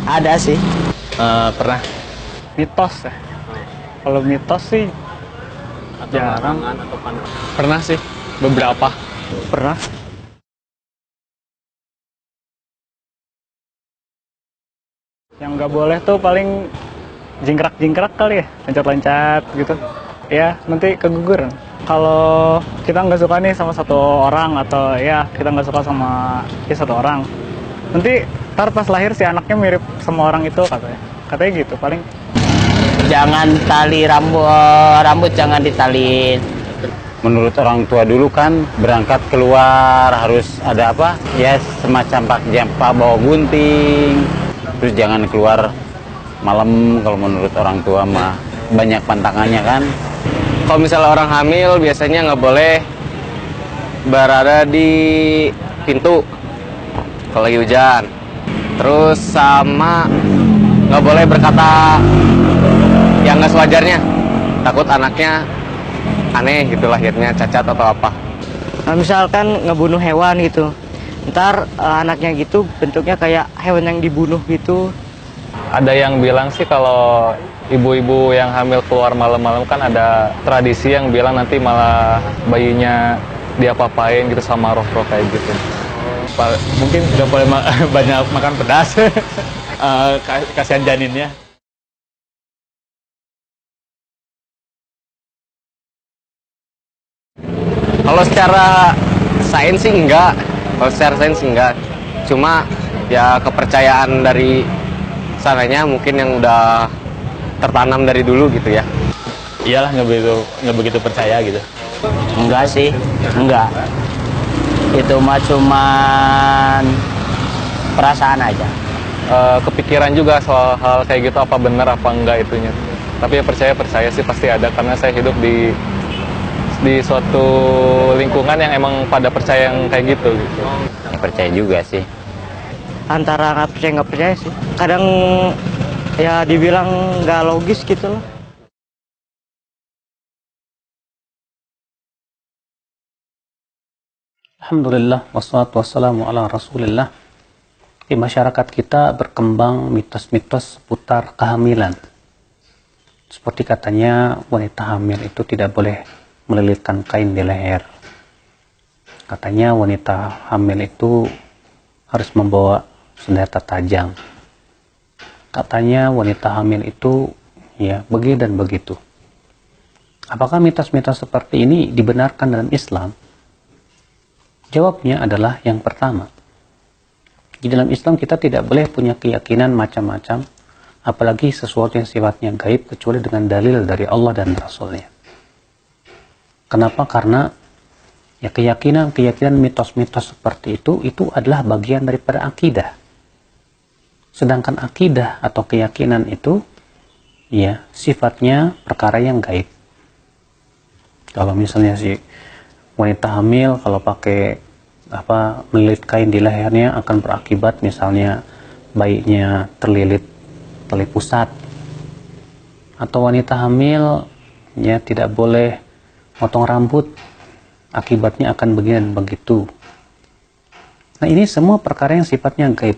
Ada sih. Pernah. Mitos ya. Kalau mitos sih Atau jarang. larangan atau pandangan. Pernah sih, beberapa. Pernah. Yang nggak boleh tuh paling jingkrak-jingkrak kali ya, loncat-loncat gitu. Ya, nanti keguguran. Kalau kita nggak suka nih sama satu orang atau ya kita nggak suka sama satu orang, nanti ntar pas lahir si anaknya mirip sama orang itu katanya. Katanya gitu paling. Jangan tali rambut jangan ditaliin. Menurut orang tua dulu kan berangkat keluar harus ada apa? Ya semacam pakai bawa gunting. Terus jangan keluar malam kalau menurut orang tua mah banyak pantangannya kan. Kalau misalnya orang hamil biasanya nggak boleh berada di pintu kalau lagi hujan. Terus sama nggak boleh berkata yang nggak sewajarnya. Takut anaknya aneh gitu lahirnya, cacat atau apa. Nah, misalkan ngebunuh hewan gitu, ntar anaknya gitu bentuknya kayak hewan yang dibunuh gitu. Ada yang bilang sih kalau ibu-ibu yang hamil keluar malam-malam kan ada tradisi yang bilang nanti malah bayinya diapa-apain gitu sama roh-roh kayak gitu. Mungkin udah boleh banyak makan pedas. Kasihan janinnya. Kalau secara sains sih enggak. Kalau secara sains enggak. Cuma ya kepercayaan dari sananya mungkin yang udah tertanam dari dulu gitu ya. Iyalah nggak begitu percaya gitu. Enggak sih, enggak. Itu mah cuman perasaan aja. Kepikiran juga soal hal kayak gitu apa benar apa enggak itunya. Tapi ya percaya sih pasti ada karena saya hidup di suatu lingkungan yang emang pada percaya yang kayak gitu. Ya, percaya juga sih. Antara nggak percaya sih. Kadang ya dibilang nggak logis gitu loh. Alhamdulillah, wassalatu wassalamu ala rasulillah. Di masyarakat kita berkembang mitos-mitos seputar kehamilan. Seperti katanya wanita hamil itu tidak boleh melilitkan kain di leher. Katanya wanita hamil itu harus membawa senjata tajam. Katanya wanita hamil itu ya begini dan begitu. Apakah mitos-mitos seperti ini dibenarkan dalam Islam? Jawabnya adalah yang pertama. Di dalam Islam kita tidak boleh punya keyakinan macam-macam, apalagi sesuatu yang sifatnya gaib kecuali dengan dalil dari Allah dan Rasulnya. Kenapa? Karena ya keyakinan mitos-mitos seperti itu adalah bagian daripada akidah. Sedangkan akidah atau keyakinan itu ya sifatnya perkara yang gaib. Kalau misalnya si wanita hamil kalau pakai melilit kain di lehernya akan berakibat misalnya bayinya terlilit tali pusat, atau wanita hamil ya tidak boleh potong rambut akibatnya akan begini dan begitu. Nah, ini semua perkara yang sifatnya gaib.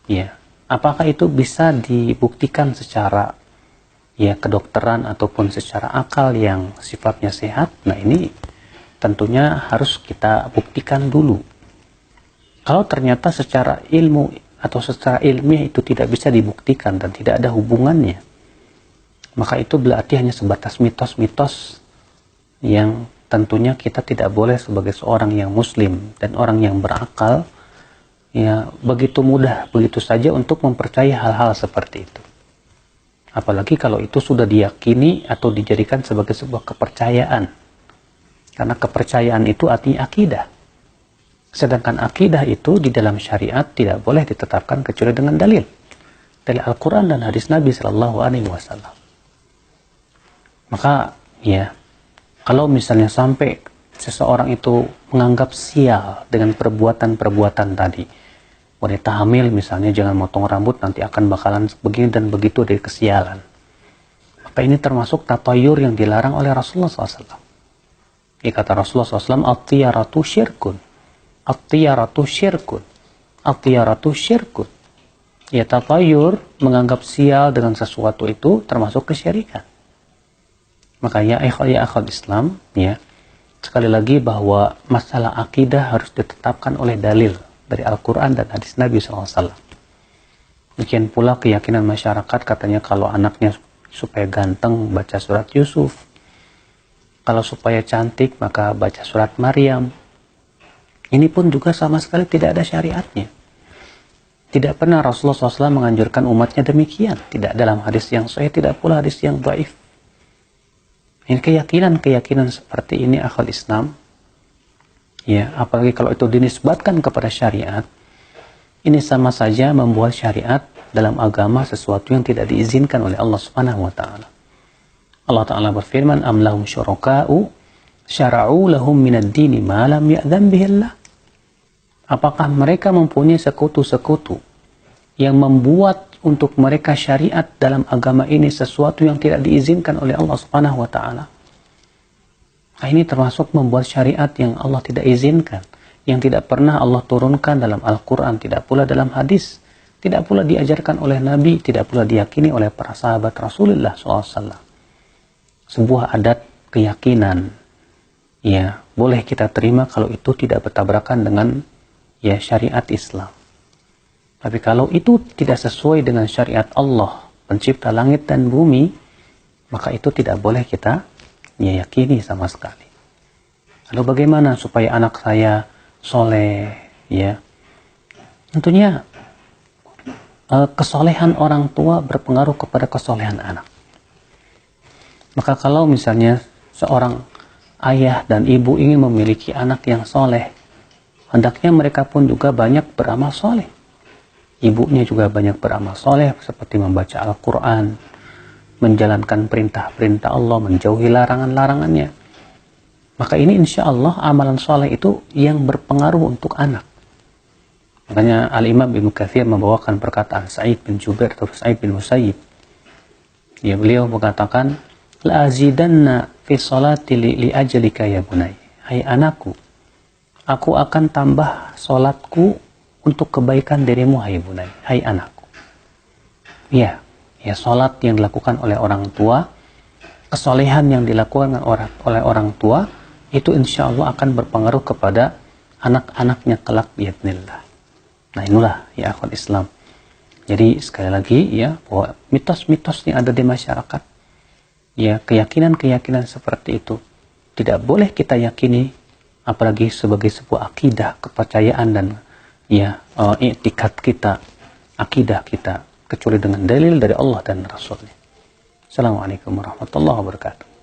Ya, apakah itu bisa dibuktikan secara ya kedokteran ataupun secara akal yang sifatnya sehat? Nah, ini tentunya harus kita buktikan dulu. Kalau ternyata secara ilmu atau secara ilmiah itu tidak bisa dibuktikan dan tidak ada hubungannya, maka itu berarti hanya sebatas mitos-mitos yang tentunya kita tidak boleh sebagai seorang yang muslim dan orang yang berakal ya begitu mudah, begitu saja untuk mempercayai hal-hal seperti itu. Apalagi kalau itu sudah diyakini atau dijadikan sebagai sebuah kepercayaan. Karena kepercayaan itu artinya akidah. Sedangkan akidah itu di dalam syariat tidak boleh ditetapkan kecuali dengan dalil dari Al-Quran dan hadis Nabi Sallallahu Alaihi Wasallam. Maka ya, kalau misalnya sampai seseorang itu menganggap sial dengan perbuatan-perbuatan tadi, wanita hamil misalnya jangan motong rambut nanti akan bakalan begini dan begitu dari kesialan, maka ini termasuk tatayur yang dilarang oleh Rasulullah SAW. Kata Rasulullah SAW, at-tiyaratu syirkun, at-tiyaratu syirkun, at-tiyaratu syirkun. Ya, tatayur, menganggap sial dengan sesuatu itu termasuk kesyirikan. Makanya ya akhwat Islam, ya, sekali lagi bahwa masalah akidah harus ditetapkan oleh dalil dari Al-Quran dan hadis Nabi SAW. Demikian pula keyakinan masyarakat, katanya kalau anaknya supaya ganteng baca surat Yusuf, kalau supaya cantik maka baca surat Maryam. Ini pun juga sama sekali tidak ada syariatnya. Tidak pernah Rasulullah SAW menganjurkan umatnya demikian. Tidak dalam hadis yang sahih, tidak pula hadis yang dhaif. Ini keyakinan seperti ini akhwat Islam. Ya, apalagi kalau itu dinisbatkan kepada syariat, ini sama saja membuat syariat dalam agama sesuatu yang tidak diizinkan oleh Allah Subhanahu wa taala. Allah Ta'ala berfirman, "Am lahum syuraka'u syara'u lahum minad dini ma lam ya'dzan bihi Allah." Apakah mereka mempunyai sekutu-sekutu yang membuat untuk mereka syariat dalam agama ini sesuatu yang tidak diizinkan oleh Allah Subhanahu wa taala? Nah, ini termasuk membuat syariat yang Allah tidak izinkan, yang tidak pernah Allah turunkan dalam Al-Quran, tidak pula dalam hadis, tidak pula diajarkan oleh Nabi, tidak pula diyakini oleh para sahabat Rasulullah SAW. Sebuah adat keyakinan, ya, boleh kita terima kalau itu tidak bertabrakan dengan ya syariat Islam. Tapi kalau itu tidak sesuai dengan syariat Allah, pencipta langit dan bumi, maka itu tidak boleh kita yakini sama sekali. Lalu bagaimana supaya anak saya soleh? Ya, tentunya kesolehan orang tua berpengaruh kepada kesolehan anak. Maka kalau misalnya seorang ayah dan ibu ingin memiliki anak yang soleh, hendaknya mereka pun juga banyak beramal soleh. Ibunya juga banyak beramal soleh seperti membaca Al-Quran, menjalankan perintah-perintah Allah, menjauhi larangan-larangannya. Maka ini insya Allah amalan soleh itu yang berpengaruh untuk anak. Makanya Al-Imam Ibnu Katsir membawakan perkataan Sa'id bin Jubair atau Sa'id bin Musayyib. Ya, beliau mengatakan, "La azidanna fi sholati li ajalika ya bunai." Hai anakku, aku akan tambah solatku untuk kebaikan dirimu, hai bunai, hai anakku. Ya, solat yang dilakukan oleh orang tua, kesolehan yang dilakukan oleh orang tua, itu insya Allah akan berpengaruh kepada anak-anaknya kelak biidznillah. Nah, inilah ya akhwat Islam. Jadi sekali lagi ya, bahwa mitos-mitos yang ada di masyarakat, ya keyakinan-keyakinan seperti itu tidak boleh kita yakini, apalagi sebagai sebuah akidah, kepercayaan dan ya i'tikad kita, akidah kita, kecuali dengan dalil dari Allah dan Rasulnya. Assalamualaikum warahmatullahi wabarakatuh.